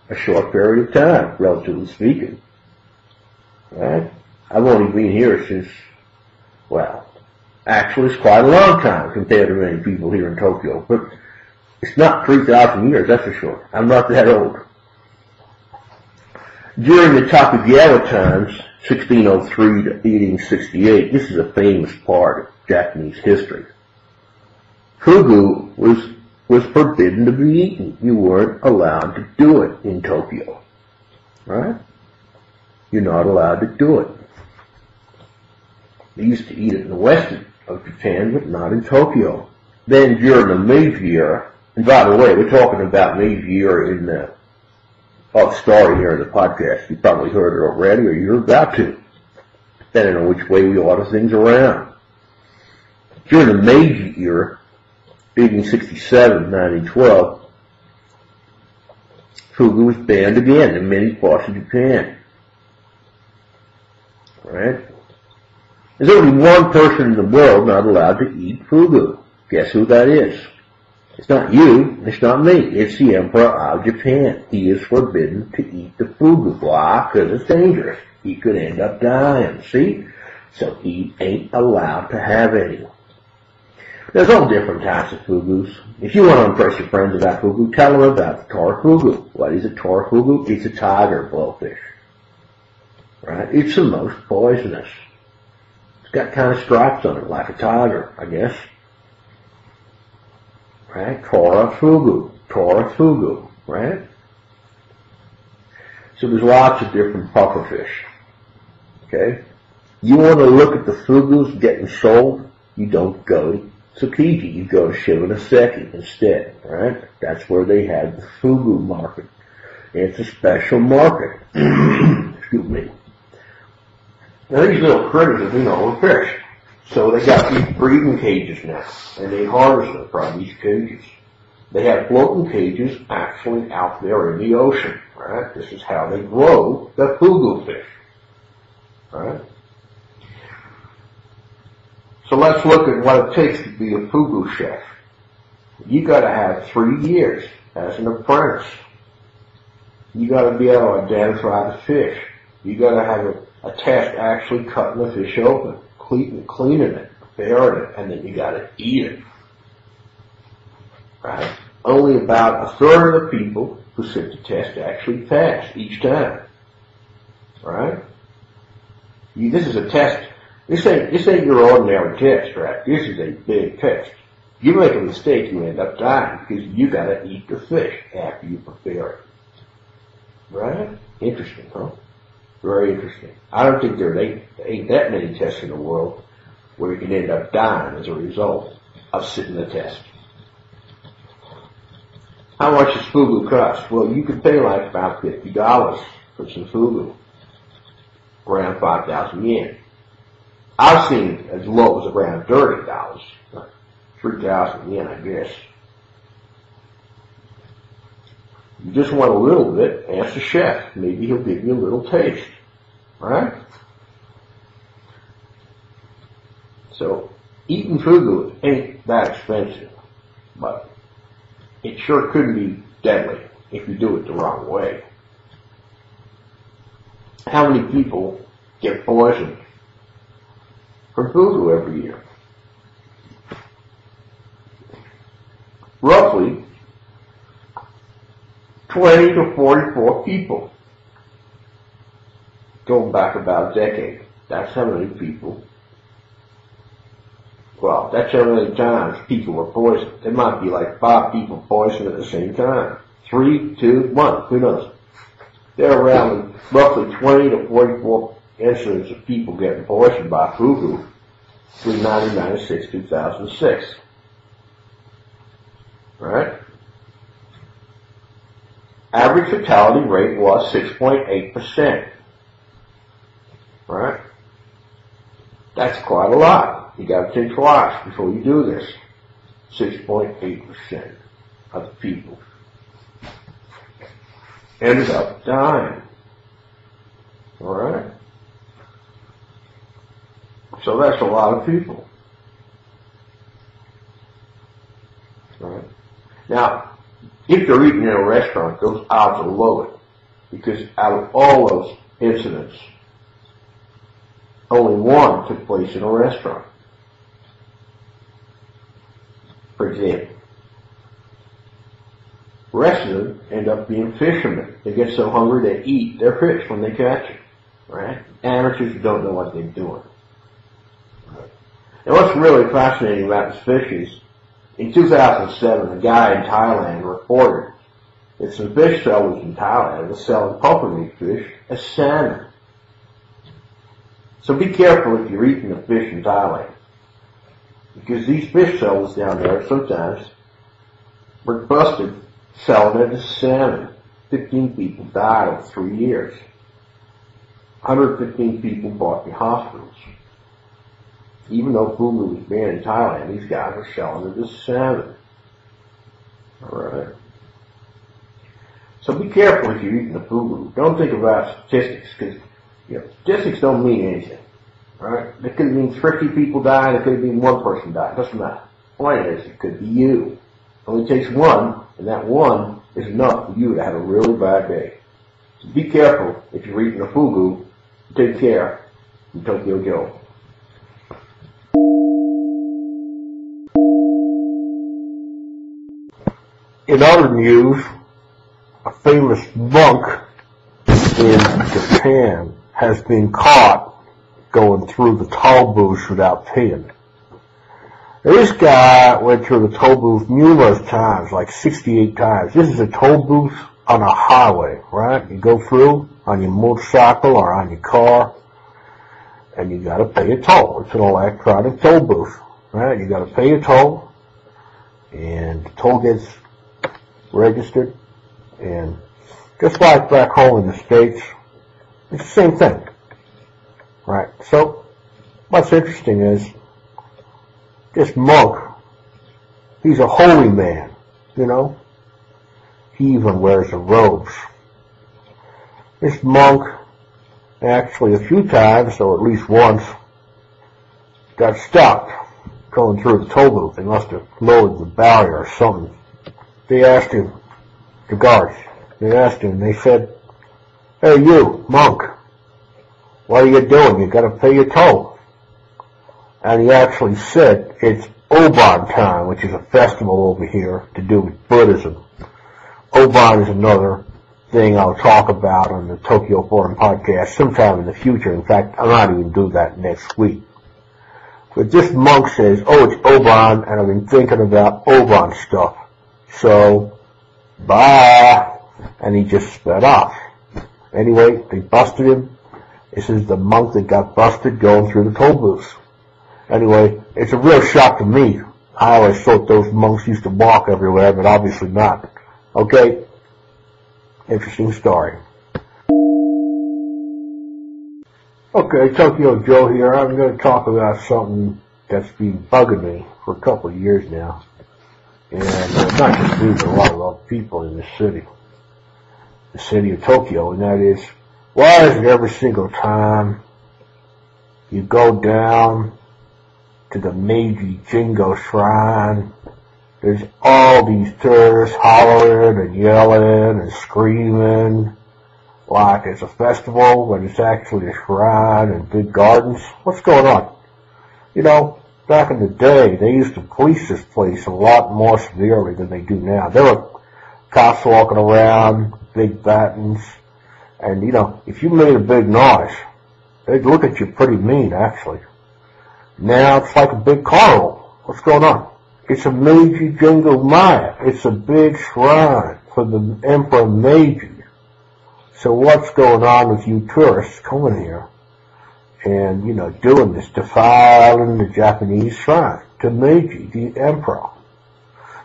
a short period of time, relatively speaking. Right? I've only been here since, well, actually it's quite a long time compared to many people here in Tokyo, but it's not 3,000 years, that's for sure. I'm not that old. During the Tokugawa times, 1603 to 1868, this is a famous part of Japanese history. Fugu was forbidden to be eaten. You weren't allowed to do it in Tokyo. Right? You're not allowed to do it. They used to eat it in the west of Japan, but not in Tokyo. Then during the Meiji era, and by the way, we're talking about Meiji era in the story here in the podcast. You probably heard it already, or you're about to, depending on which way we order things around. During the Meiji era, 1867 to 1912, fugu was banned again in many parts of Japan. Right? There's only one person in the world not allowed to eat fugu. Guess who that is? It's not you, it's not me, it's the Emperor of Japan. He is forbidden to eat the fugu. Why? Because it's dangerous. He could end up dying, see? So he ain't allowed to have any. There's all different types of fugus. If you want to impress your friends about fugu, tell them about the tor-fugu. What is a tor-fugu? It's a tiger blowfish. Right? It's the most poisonous. It's got kind of stripes on it, like a tiger, I guess. Right? Tora-fugu, right? So there's lots of different pufferfish. Okay? You want to look at the fugus getting sold? You don't go to Tsukiji, you go to Shimonoseki instead, right? That's where they have the fugu market. It's a special market. Excuse me. Now these little critters have been overfished. So they got these breeding cages now, and they harvest them from these cages. They have floating cages actually out there in the ocean, right? This is how they grow the fugu fish, right? So let's look at what it takes to be a fugu chef. You gotta have 3 years as an apprentice. You gotta be able to identify the fish. You gotta have a test actually cutting the fish open, cleaning it, preparing it, and then you gotta eat it. Right? Only about a third of the people who sit the test actually pass each time. Right? This is a test. This ain't your ordinary test, right? This is a big test. You make a mistake, you end up dying because you gotta eat the fish after you prepare it. Right? Interesting, huh? Very interesting. I don't think there ain't that many tests in the world where you can end up dying as a result of sitting the test. How much does fugu cost? Well, you can pay like about $50 for some fugu, around 5,000 yen. I've seen as low as around $30, 3,000 yen, I guess. You just want a little bit, ask the chef. Maybe he'll give you a little taste. Right? So, eating fugu ain't that expensive, but it sure could be deadly if you do it the wrong way. How many people get poisoned from fugu every year? Roughly 20 to 44 people. Going back about a decade. That's how many people. Well, that's how many times people were poisoned. There might be like 5 people poisoned at the same time. 3, 2, 1. Who knows? There are around roughly 20 to 44 incidents of people getting poisoned by fugu between 1996 and 2006. Right? Average fatality rate was 6.8%. Right? That's quite a lot. You gotta think twice before you do this. 6.8% of the people ended up dying. Alright? So that's a lot of people. Right? Now, if you're eating in a restaurant, those odds are lower. because out of all those incidents, only one took place in a restaurant. For example, the rest of them end up being fishermen. They get so hungry they eat their fish when they catch it. Right? Amateurs who don't know what they're doing. And what's really fascinating about this fish is, in 2007, a guy in Thailand reported that some fish sellers in Thailand were selling puffermeat fish as salmon. So be careful if you're eating a fish in Thailand, because these fish sellers down there sometimes were busted selling it as salmon. 15 people died over 3 years. 115 people brought to hospitals. Even though FUGU was banned in Thailand, these guys are selling it as salmon. Alright. So be careful if you're eating the FUGU. Don't think about statistics, because statistics don't mean anything. Alright? It could mean 50 people died, it could mean one person died. It doesn't matter. The point is, it could be you. It only takes one, and that one is enough for you to have a really bad day. So be careful if you're eating the FUGU. Take care. From Tokyo Joe. In other news, a famous monk in Japan has been caught going through the toll booth without paying. This guy went through the toll booth numerous times, like 68 times. This is a toll booth on a highway, right? You go through on your motorcycle or on your car, and you gotta pay a toll. It's an electronic toll booth, right? You gotta pay a toll, and the toll gets registered, and just like back home in the States, it's the same thing, right? So, what's interesting is, this monk, he's a holy man, He even wears the robes. This monk, actually a few times, or at least once, got stopped going through the toll booth. They must have lowered the barrier or something. They asked him, the guards, they said, "Hey you, monk, what are you doing? You gotta pay your toll." And he actually said, "It's Obon time," which is a festival over here to do with Buddhism. Obon is another thing I'll talk about on the Tokyo Forum podcast sometime in the future. In fact, I might even do that next week. But this monk says, "Oh, it's Obon, and I've been thinking about Obon stuff. So, bye." And he just sped off. Anyway, they busted him. This is the monk that got busted going through the toll booths. Anyway, it's a real shock to me. I always thought those monks used to walk everywhere, but obviously not. Okay? Interesting story. Okay, Tokyo Joe here. I'm going to talk about something that's been bugging me for a couple of years now. And not just me, but a lot of other people in this city. The city of Tokyo, and that is, why is it every single time you go down to the MEIJI Jingo Shrine, there's all these tourists hollering and yelling and screaming like it's a festival when it's actually a shrine and big gardens? What's going on? Back in the day, they used to police this place a lot more severely than they do now. There were cops walking around, big batons, and, if you made a big noise, they'd look at you pretty mean, actually. Now it's like a big carnival. What's going on? It's a Meiji Jingo Maya. It's a big shrine for the Emperor Meiji. So what's going on with you tourists coming here and, doing this, defiling the Japanese shrine to Meiji, the Emperor?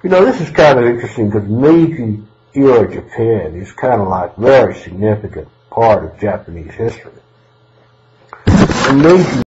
This is kind of interesting because Meiji era Japan is kind of like a very significant part of Japanese history. And Meiji